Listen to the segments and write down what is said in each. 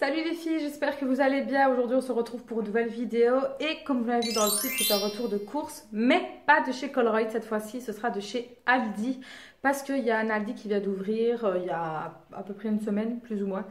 Salut les filles, j'espère que vous allez bien. Aujourd'hui on se retrouve pour une nouvelle vidéo et comme vous l'avez vu dans le titre, c'est un retour de course, mais pas de chez Colruyt cette fois-ci, ce sera de chez Aldi parce qu'il y a un Aldi qui vient d'ouvrir il y a à peu près une semaine, plus ou moins.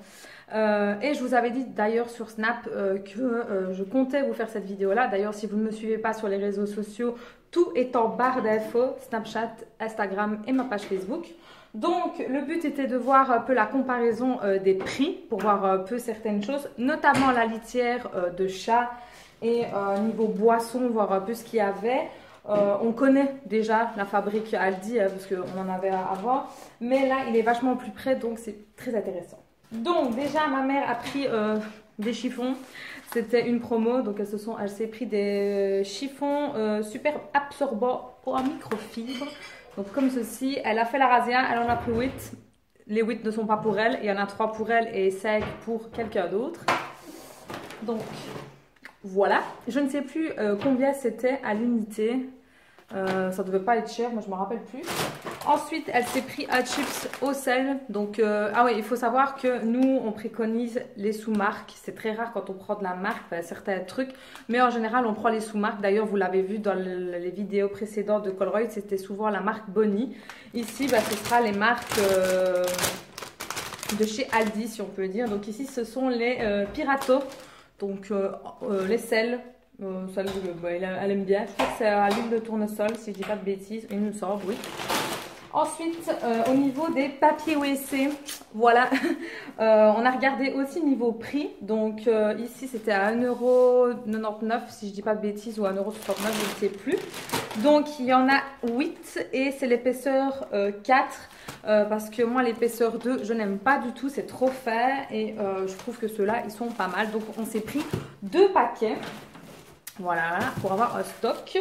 Et je vous avais dit d'ailleurs sur Snap que je comptais vous faire cette vidéo-là. D'ailleurs, si vous ne me suivez pas sur les réseaux sociaux, tout est en barre d'infos, Snapchat, Instagram et ma page Facebook. Donc, le but était de voir un peu la comparaison des prix pour voir un peu certaines choses, notamment la litière de chat et niveau boisson, voir un peu ce qu'il y avait. On connaît déjà la fabrique Aldi parce qu'on en avait avant, mais là, il est vachement plus près, donc c'est très intéressant. Donc, déjà, ma mère a pris des chiffons. C'était une promo, donc elle s'est pris des chiffons super absorbants en microfibre. Donc comme ceci, elle a fait la razzia, elle en a pris 8. Les 8 ne sont pas pour elle, il y en a 3 pour elle et 5 pour quelqu'un d'autre. Donc voilà, je ne sais plus combien c'était à l'unité. Ça devait pas être cher, moi je me rappelle plus. Ensuite, elle s'est pris un chips au sel. Donc, ah oui, il faut savoir que nous, on préconise les sous-marques. C'est très rare quand on prend de la marque, certains trucs. Mais en général, on prend les sous-marques. D'ailleurs, vous l'avez vu dans les vidéos précédentes de Colruyt, c'était souvent la marque Bonnie. Ici, ce sera les marques de chez Aldi, si on peut dire. Donc ici, ce sont les Pirato. Donc, les sels. Elle aime bien. Je crois que c'est à l'huile de tournesol, si je dis pas de bêtises. Il me semble, oui. Ensuite, au niveau des papiers WC, voilà, on a regardé aussi niveau prix. Donc ici, c'était à 1,99 €, si je dis pas de bêtises, ou 1,69 €, je ne sais plus. Donc il y en a 8 et c'est l'épaisseur 4. Parce que moi, l'épaisseur 2, je n'aime pas du tout, c'est trop fin. Et je trouve que ceux-là, ils sont pas mal. Donc on s'est pris 2 paquets. Voilà, pour avoir un stock.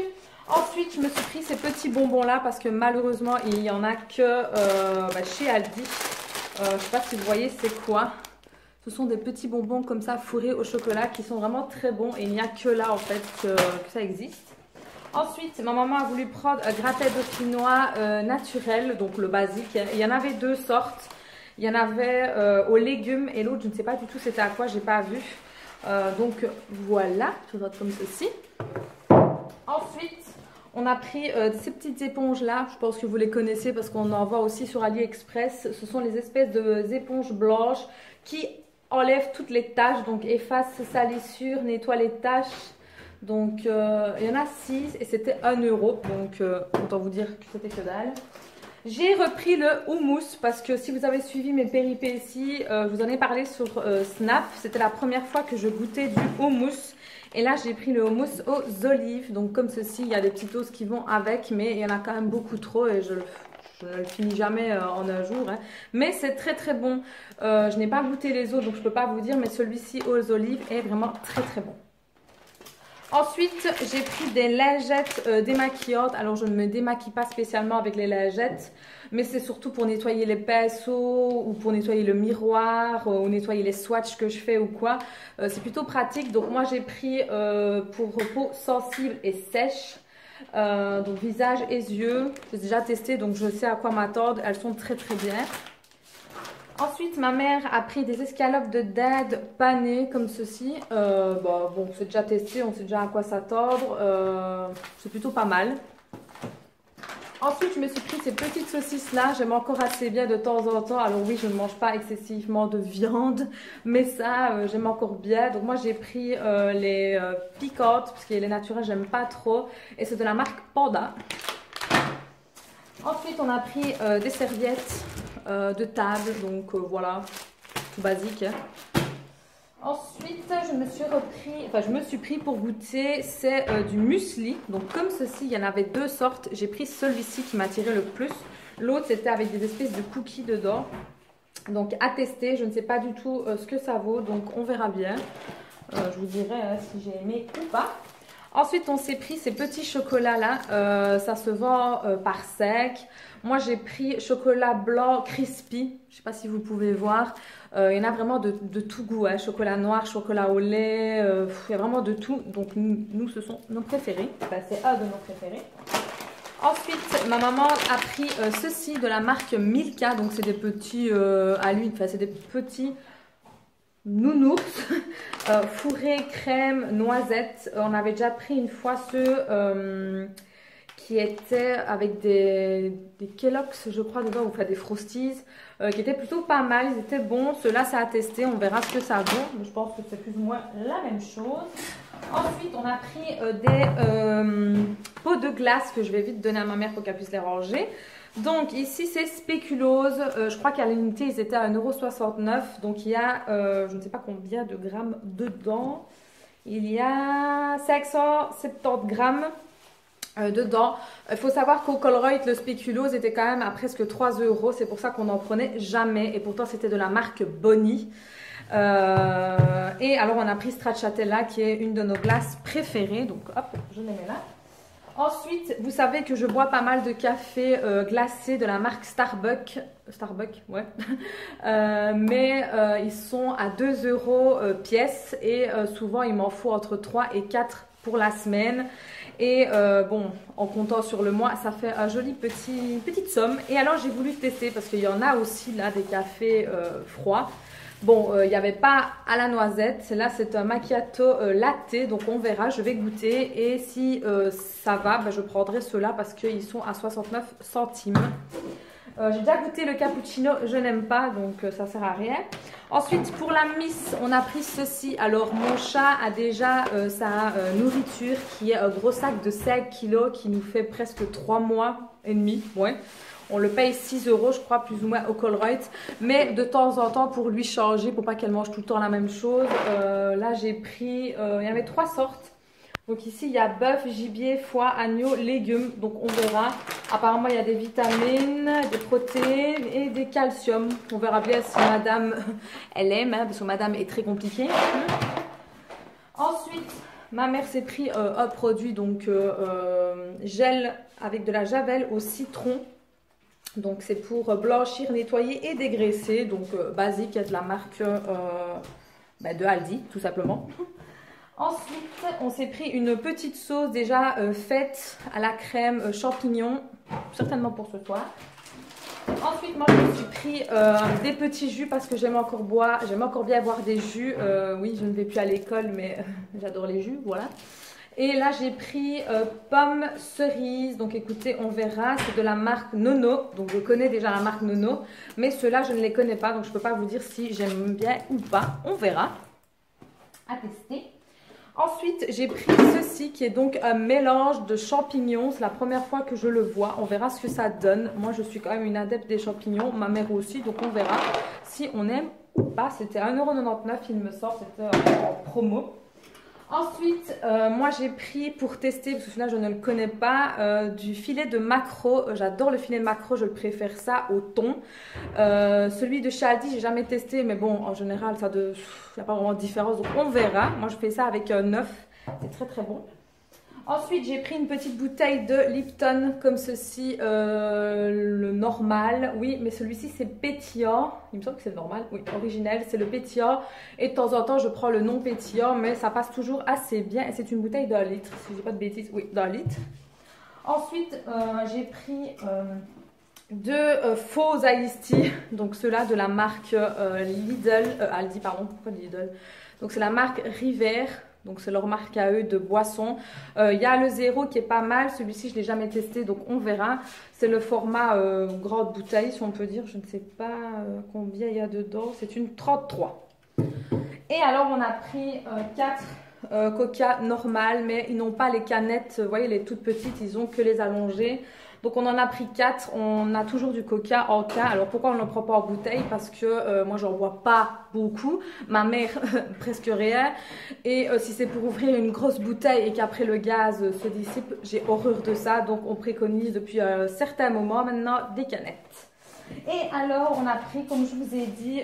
Ensuite, je me suis pris ces petits bonbons-là parce que malheureusement, il n'y en a que chez Aldi. Je ne sais pas si vous voyez c'est quoi. Ce sont des petits bonbons comme ça fourrés au chocolat qui sont vraiment très bons. Et il n'y a que là en fait que ça existe. Ensuite, ma maman a voulu prendre un gratin dauphinois naturel, donc le basique. Il y en avait 2 sortes. Il y en avait aux légumes et l'autre, je ne sais pas du tout c'était à quoi, je n'ai pas vu. Donc voilà, tout va comme ceci. Ensuite, on a pris ces petites éponges là, je pense que vous les connaissez parce qu'on en voit aussi sur AliExpress. Ce sont les espèces d'éponges blanches qui enlèvent toutes les taches, donc effacent ses salissures, nettoient les taches. Donc il y en a 6 et c'était 1 €, donc autant vous dire que c'était que dalle. J'ai repris le houmous parce que si vous avez suivi mes péripéties, je vous en ai parlé sur Snap. C'était la première fois que je goûtais du houmous. Et là, j'ai pris le houmous aux olives. Donc comme ceci, il y a des petites oses qui vont avec, mais il y en a quand même beaucoup trop et je ne le finis jamais en un jour. Hein. Mais c'est très très bon. Je n'ai pas goûté les autres, donc je ne peux pas vous dire, mais celui-ci aux olives est vraiment très très bon. Ensuite, j'ai pris des lingettes démaquillantes. Alors, je ne me démaquille pas spécialement avec les lingettes, mais c'est surtout pour nettoyer les pinceaux ou pour nettoyer le miroir ou nettoyer les swatchs que je fais ou quoi. C'est plutôt pratique. Donc, moi, j'ai pris pour peau sensible et sèche. Donc, visage et yeux. J'ai déjà testé, donc je sais à quoi m'attendre. Elles sont très, très bien. Ensuite, ma mère a pris des escalopes de dinde panées comme ceci. Bon, c'est déjà testé, on sait déjà à quoi s'attendre. C'est plutôt pas mal. Ensuite, je me suis pris ces petites saucisses-là. J'aime encore assez bien de temps en temps. Alors oui, je ne mange pas excessivement de viande, mais ça, j'aime encore bien. Donc moi, j'ai pris les piquantes, parce que les naturelles, j'aime pas trop. Et c'est de la marque Panda. Ensuite, on a pris des serviettes de table, donc voilà, tout basique. Ensuite, je me suis pris pour goûter, c'est du muesli. Donc comme ceci, il y en avait 2 sortes. J'ai pris celui-ci qui m'a attiré le plus. L'autre, c'était avec des espèces de cookies dedans. Donc à tester, je ne sais pas du tout ce que ça vaut, donc on verra bien. Je vous dirai si j'ai aimé ou pas. Ensuite, on s'est pris ces petits chocolats-là. Ça se vend par sec. Moi, j'ai pris chocolat blanc crispy. Je ne sais pas si vous pouvez voir. Il y en a vraiment de tout goût. Hein. Chocolat noir, chocolat au lait. Il y a vraiment de tout. Donc, nous ce sont nos préférés. C'est un de nos préférés. Ensuite, ma maman a pris ceci de la marque Milka. Donc, c'est des petits à l'huile. Enfin, c'est des petits nounours, fourré, crème, noisette. On avait déjà pris une fois ceux qui étaient avec des Kellogg's, je crois, dedans, ou enfin des Frosties, qui étaient plutôt pas mal, ils étaient bons. Ceux-là, ça a testé, on verra ce que ça vaut. Mais je pense que c'est plus ou moins la même chose. Ensuite, on a pris des pots de glace que je vais vite donner à ma mère pour qu'elle puisse les ranger. Donc ici c'est spéculose, je crois qu'à l'unité ils étaient à 1,69 €, donc il y a je ne sais pas combien de grammes dedans, il y a 570 grammes dedans. Il faut savoir qu'au Colruyt le spéculose était quand même à presque 3 €, c'est pour ça qu'on n'en prenait jamais et pourtant c'était de la marque Bonnie. Et alors on a pris Stracciatella qui est une de nos glaces préférées, donc hop je les mets là. Ensuite, vous savez que je bois pas mal de café glacé de la marque Starbucks, ouais. Mais ils sont à 2 € pièce et souvent il m'en faut entre 3 et 4 pour la semaine. Et bon, en comptant sur le mois, ça fait un joli petite somme. Et alors j'ai voulu tester parce qu'il y en a aussi là des cafés froids. Bon, il n'y avait pas à la noisette, là c'est un macchiato latte, donc on verra, je vais goûter et si ça va, ben, je prendrai ceux-là parce qu'ils sont à 69 centimes. J'ai déjà goûté le cappuccino, je n'aime pas, donc ça sert à rien. Ensuite, pour la miss, on a pris ceci. Alors, mon chat a déjà sa nourriture qui est un gros sac de 5 kg qui nous fait presque 3 mois et demi, ouais. On le paye 6 € je crois plus ou moins au Colruyt. Mais de temps en temps pour lui changer, pour pas qu'elle mange tout le temps la même chose. Là j'ai pris, il y avait 3 sortes. Donc ici il y a bœuf, gibier, foie, agneau, légumes. Donc on verra. Apparemment il y a des vitamines, des protéines et des calciums. On verra bien si madame elle aime, hein, parce que madame est très compliquée. Ensuite ma mère s'est pris un produit donc gel avec de la javel au citron. Donc c'est pour blanchir, nettoyer et dégraisser. Donc basique, de la marque de Aldi tout simplement. Ensuite on s'est pris une petite sauce déjà faite à la crème champignon, certainement pour ce soir. Ensuite moi je me suis pris des petits jus parce que j'aime encore bien boire des jus. Oui, je ne vais plus à l'école mais j'adore les jus, voilà. Et là j'ai pris pommes cerises, donc écoutez on verra, c'est de la marque Nono, donc je connais déjà la marque Nono, mais ceux-là je ne les connais pas, donc je ne peux pas vous dire si j'aime bien ou pas, on verra, à tester. Ensuite j'ai pris ceci qui est donc un mélange de champignons, c'est la première fois que je le vois, on verra ce que ça donne. Moi je suis quand même une adepte des champignons, ma mère aussi, donc on verra si on aime ou pas. C'était à 1,99 € il me semble, c'était en promo. Ensuite, moi j'ai pris pour tester, parce que celui-là je ne le connais pas, du filet de maquereau. J'adore le filet de maquereau, je le préfère ça au thon. Celui de chez Aldi, j'ai jamais testé, mais bon, en général, il n'y a pas vraiment de différence, donc on verra. Moi je fais ça avec un œuf, c'est très très bon. Ensuite, j'ai pris une petite bouteille de Lipton comme ceci, le normal. Oui, mais celui-ci c'est pétillant. Il me semble que c'est le normal. Oui, originel, c'est le pétillant. Et de temps en temps, je prends le non pétillant, mais ça passe toujours assez bien. Et c'est une bouteille d'1 litre, si je dis pas de bêtises. Oui, d'1 litre. Ensuite, j'ai pris deux faux iced tea. Donc ceux-là de la marque Aldi, pardon. Pourquoi Lidl? Donc c'est la marque River. Donc c'est leur marque à eux de boissons. Il y a le zéro qui est pas mal. Celui-ci je ne l'ai jamais testé donc on verra. C'est le format grande bouteille si on peut dire. Je ne sais pas combien il y a dedans. C'est une 33. Et alors on a pris 4 coca normales. Mais ils n'ont pas les canettes. Vous voyez les toutes petites. Ils ont que les allongées. Donc on en a pris 4, on a toujours du coca en cas. Alors pourquoi on ne le prend pas en bouteille? Parce que moi j'en bois pas beaucoup, ma mère presque rien. Et si c'est pour ouvrir une grosse bouteille et qu'après le gaz se dissipe, j'ai horreur de ça. Donc on préconise depuis un certain moment maintenant des canettes. Et alors on a pris, comme je vous ai dit,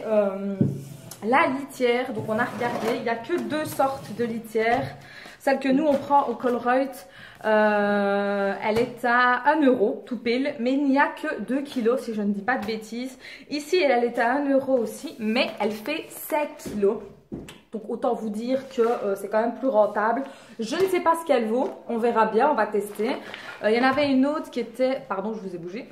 la litière. Donc on a regardé, il n'y a que 2 sortes de litières. Celle que nous on prend au Colruyt, elle est à 1 € tout pile, mais il n'y a que 2 kg si je ne dis pas de bêtises. Ici elle est à 1 € aussi, mais elle fait 7 kg. Donc autant vous dire que c'est quand même plus rentable. Je ne sais pas ce qu'elle vaut, on verra bien, on va tester. Il y en avait une autre qui était, pardon je vous ai bougé,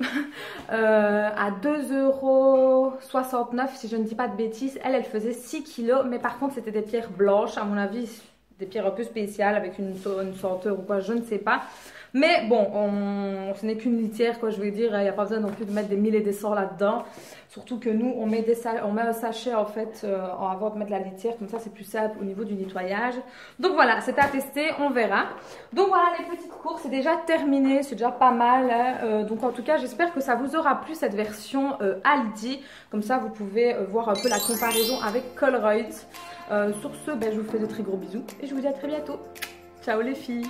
à 2,69 € si je ne dis pas de bêtises. Elle faisait 6 kilos, mais par contre c'était des pierres blanches, à mon avis des pierres un peu spéciales avec une senteur ou quoi, je ne sais pas. Mais bon, ce n'est qu'une litière, quoi, je veux dire, il n'y a pas besoin non plus de mettre des 1000 et des 100 là-dedans. Surtout que nous, on met un sachet en fait avant de mettre la litière, comme ça c'est plus simple au niveau du nettoyage. Donc voilà, c'est à tester, on verra. Donc voilà, les petites courses, c'est déjà terminé, c'est déjà pas mal. Hein. Donc en tout cas, j'espère que ça vous aura plu cette version Aldi. Comme ça, vous pouvez voir un peu la comparaison avec Colruyt. Sur ce, ben, je vous fais de très gros bisous et je vous dis à très bientôt. Ciao les filles!